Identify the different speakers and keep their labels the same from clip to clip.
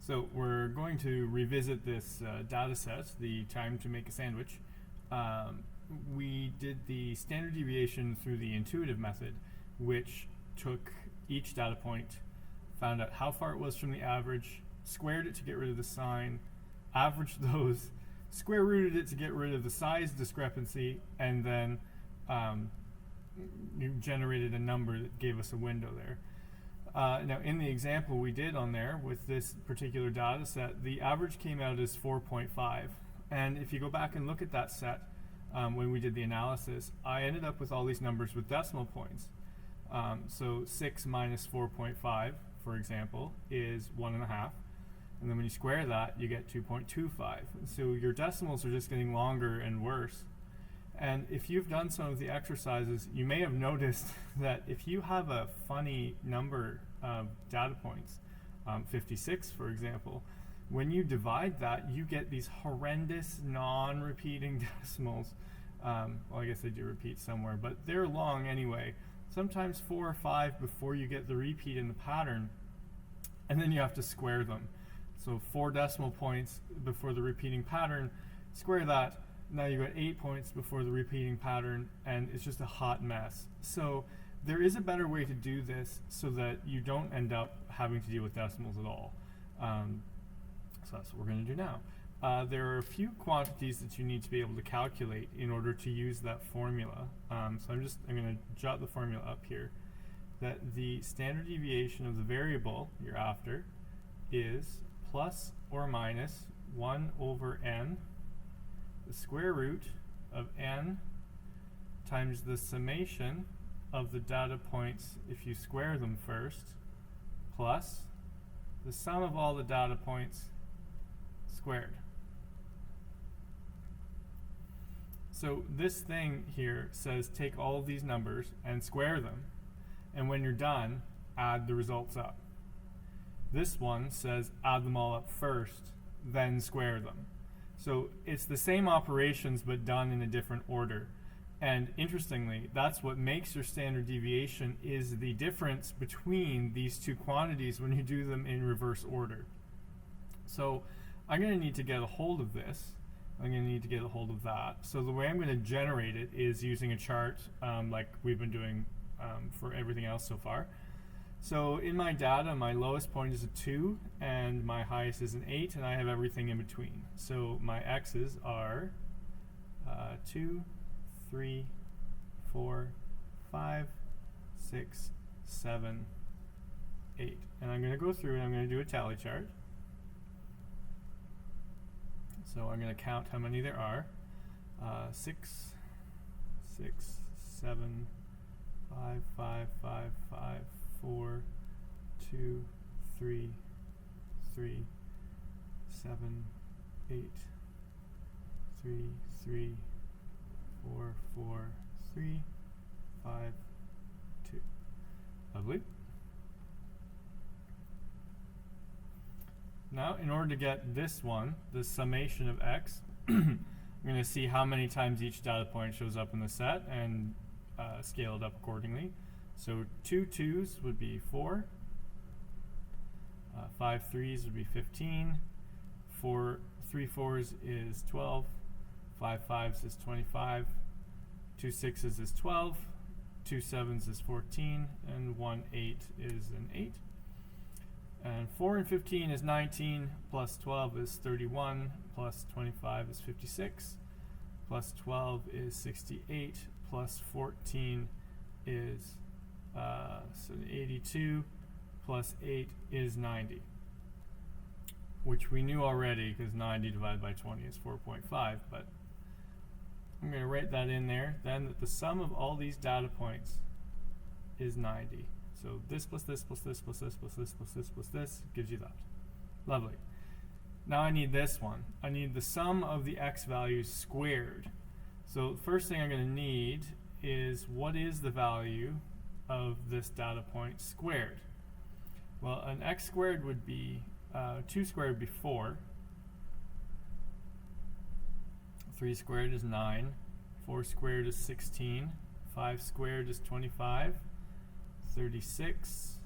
Speaker 1: So we're going to revisit this data set, the time to make a sandwich. We did the standard deviation through the intuitive method, which took each data point, found out how far it was from the average, squared it to get rid of the sign, averaged those, square rooted it to get rid of the size discrepancy, and then you generated a number that gave us a window there. Now in the example we did on there with this particular data set, the average came out as 4.5. And if you go back and look at that set, when we did the analysis, I ended up with all these numbers with decimal points. So 6 minus 4.5, for example, is 1.5. And then when you square that, you get 2.25. So your decimals are just getting longer and worse. And if you've done some of the exercises, you may have noticed that if you have a funny number of data points, 56 for example, when you divide that, you get these horrendous non-repeating decimals. Well, I guess they do repeat somewhere, but they're long anyway. Sometimes 4 or 5 before you get the repeat in the pattern, and then you have to square them. So 4 decimal points before the repeating pattern, square that. Now you've got 8 points before the repeating pattern, and it's just a hot mess. So there is a better way to do this so that you don't end up having to deal with decimals at all. So that's what we're going to do now. There are a few quantities that you need to be able to calculate in order to use that formula. So I'm going to jot the formula up here. That the standard deviation of the variable you're after is plus or minus 1 over n, the square root of n times the summation of the data points if you square them first, plus the sum of all the data points squared. So this thing here says take all of these numbers and square them, and when you're done, add the results up. This one says add them all up first, then square them. So it's the same operations but done in a different order. And interestingly, that's what makes your standard deviation, is the difference between these two quantities when you do them in reverse order. So I'm going to need to get a hold of this. I'm going to need to get a hold of that. So the way I'm going to generate it is using a chart like we've been doing for everything else so far. So in my data, my lowest point is a 2, and my highest is an 8, and I have everything in between. So my x's are 2, 3, 4, 5, 6, 7, 8. And I'm going to go through and I'm going to do a tally chart. So I'm going to count how many there are. 6, 6, 7, 5, 5, 5, 5, 4, 2, 3, 3, 7, 8, 3, 3, 4, 4, 3, 5, 2. Lovely. Now, in order to get this one, the summation of x, I'm going to see how many times each data point shows up in the set and scale it up accordingly. So 2 2s would be 4, 5 3s would be 15, 3 4s is 12, 5 5s is 25, 2 6s is 12, 2 7s is 14, and 1 8 is an 8. And 4 and 15 is 19, plus 12 is 31, plus 25 is 56, plus 12 is 68, plus 14 is 82, plus 8 is 90, which we knew already because 90 divided by 20 is 4.5, but I'm going to write that in there, then that the sum of all these data points is 90. So this plus this plus this plus this plus this plus this plus this gives you that. Lovely. Now I need this one. I need the sum of the x values squared. So the first thing I'm going to need is what is the value of this data point squared? Well, an x squared would be 2 squared would be 4. 3 squared is 9. 4 squared is 16. 5 squared is 25. 36,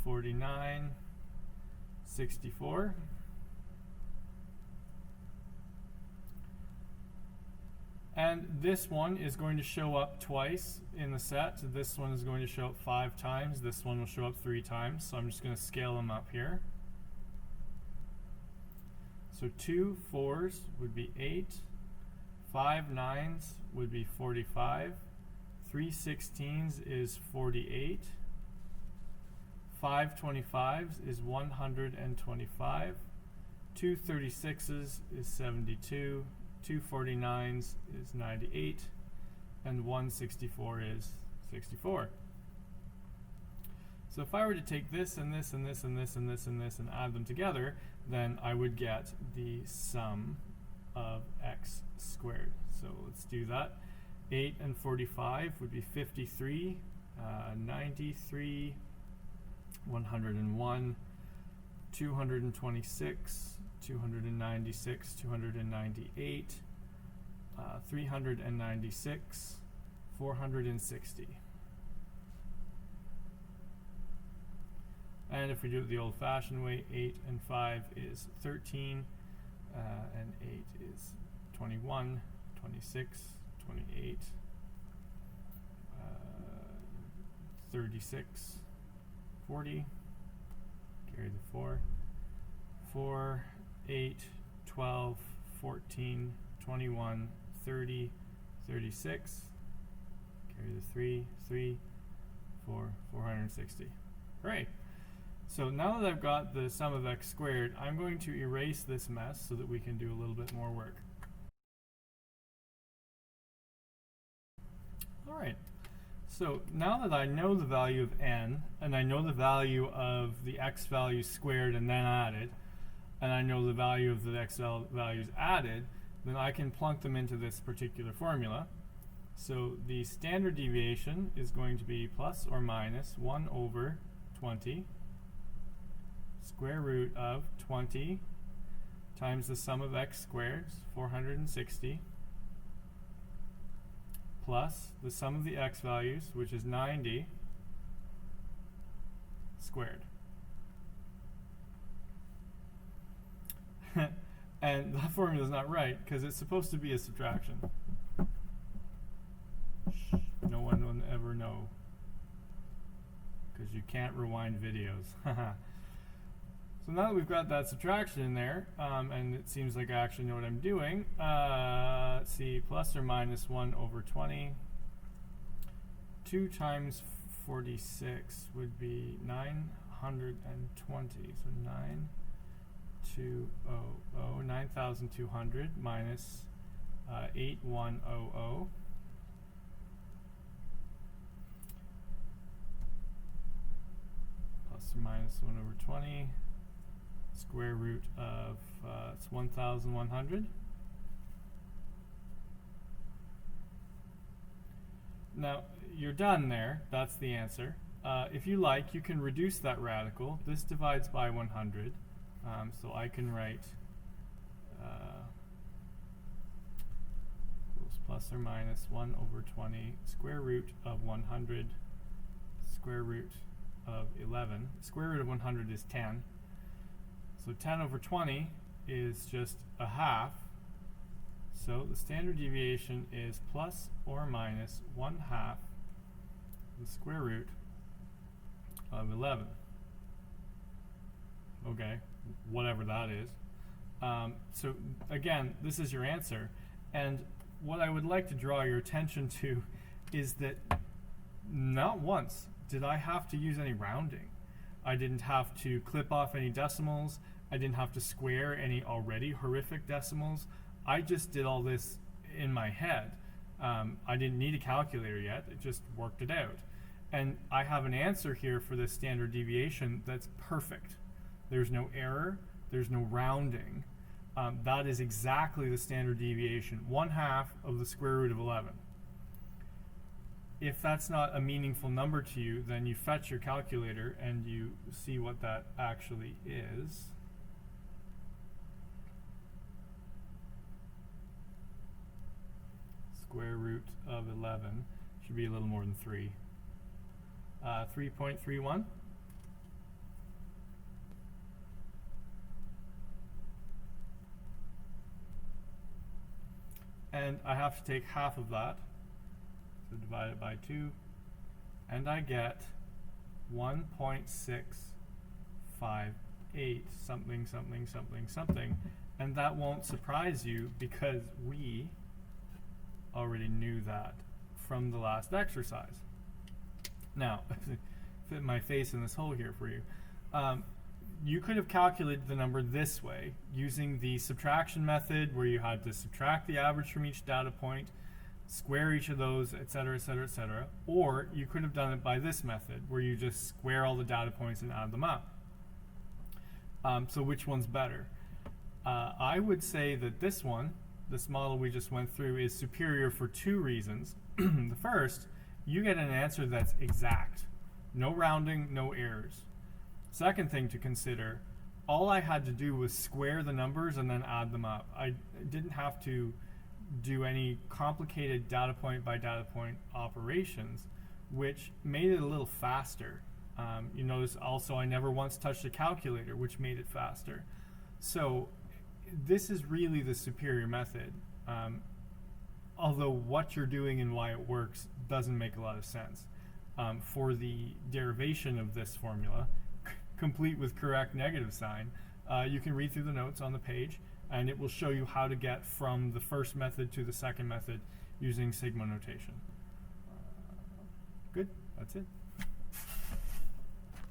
Speaker 1: 49, 64. And this one is going to show up twice in the set. This one is going to show up 5 times. This one will show up 3 times. So I'm just going to scale them up here. So 2 4s would be 8. 5 9s would be 45. 3 16s is 48. 5 25s is 125. 2 36s is 72. 2 49s is 98. And 1 64 is 64. So if I were to take this and this and this and this and this and this and add them together, then I would get the sum of x squared. So let's do that. 8 and 45 would be 53, 93, 101, 226, 296, 298, 396, 460. And if we do it the old-fashioned way, 8 and 5 is 13, and 8 is 21, 26, 28, 36, 40, carry the 4, 4, 8, 12, 14, 21, 30, 36, carry the 3, 3, 4, 460. Great. So now that I've got the sum of x squared, I'm going to erase this mess so that we can do a little bit more work. Alright, so now that I know the value of n, and I know the value of the x values squared and then added, and I know the value of the x values added, then I can plunk them into this particular formula. So the standard deviation is going to be plus or minus 1 over 20 square root of 20 times the sum of x squared, 460, plus the sum of the x values, which is 90, squared. And that formula is not right because it's supposed to be a subtraction. No one will ever know because you can't rewind videos. So now that we've got that subtraction in there, and it seems like I actually know what I'm doing, let's see, plus or minus 1 over 20. 2 times 46 would be 920. So 9,200 minus 8,100. Plus or minus 1 over 20. Square root of it's 1,100. Now you're done there. That's the answer. If you like, you can reduce that radical. This divides by 100, so I can write plus or minus 1 over 20 square root of 100 square root of 11. Square root of 100 is 10. So 10 over 20 is just a half. So the standard deviation is plus or minus 1/2 the square root of 11. Okay, whatever that is. So again, this is your answer. And what I would like to draw your attention to is that not once did I have to use any rounding. I didn't have to clip off any decimals. I didn't have to square any already horrific decimals. I just did all this in my head. I didn't need a calculator yet. It just worked it out. And I have an answer here for this standard deviation that's perfect. There's no error. There's no rounding. That is exactly the standard deviation, 1/2 of the square root of 11. If that's not a meaningful number to you, then you fetch your calculator and you see what that actually is. Square root of 11 should be a little more than 3. 3.31. and I have to take half of that, so divide it by 2, and I get 1.658 something, something, something, something, and that won't surprise you because we already knew that from the last exercise. Now, fit my face in this hole here for you. You could have calculated the number this way using the subtraction method where you had to subtract the average from each data point, square each of those, etc., etc., etc. Or you could have done it by this method where you just square all the data points and add them up. So which one's better? I would say that this one, this model we just went through, is superior for 2 reasons. The first, you get an answer that's exact. No rounding, no errors. Second thing to consider, all I had to do was square the numbers and then add them up. I didn't have to do any complicated data point by data point operations, which made it a little faster. You notice also I never once touched a calculator, which made it faster. So this is really the superior method, although what you're doing and why it works doesn't make a lot of sense. For the derivation of this formula, complete with correct negative sign, you can read through the notes on the page, and it will show you how to get from the first method to the second method using sigma notation. Good, that's it.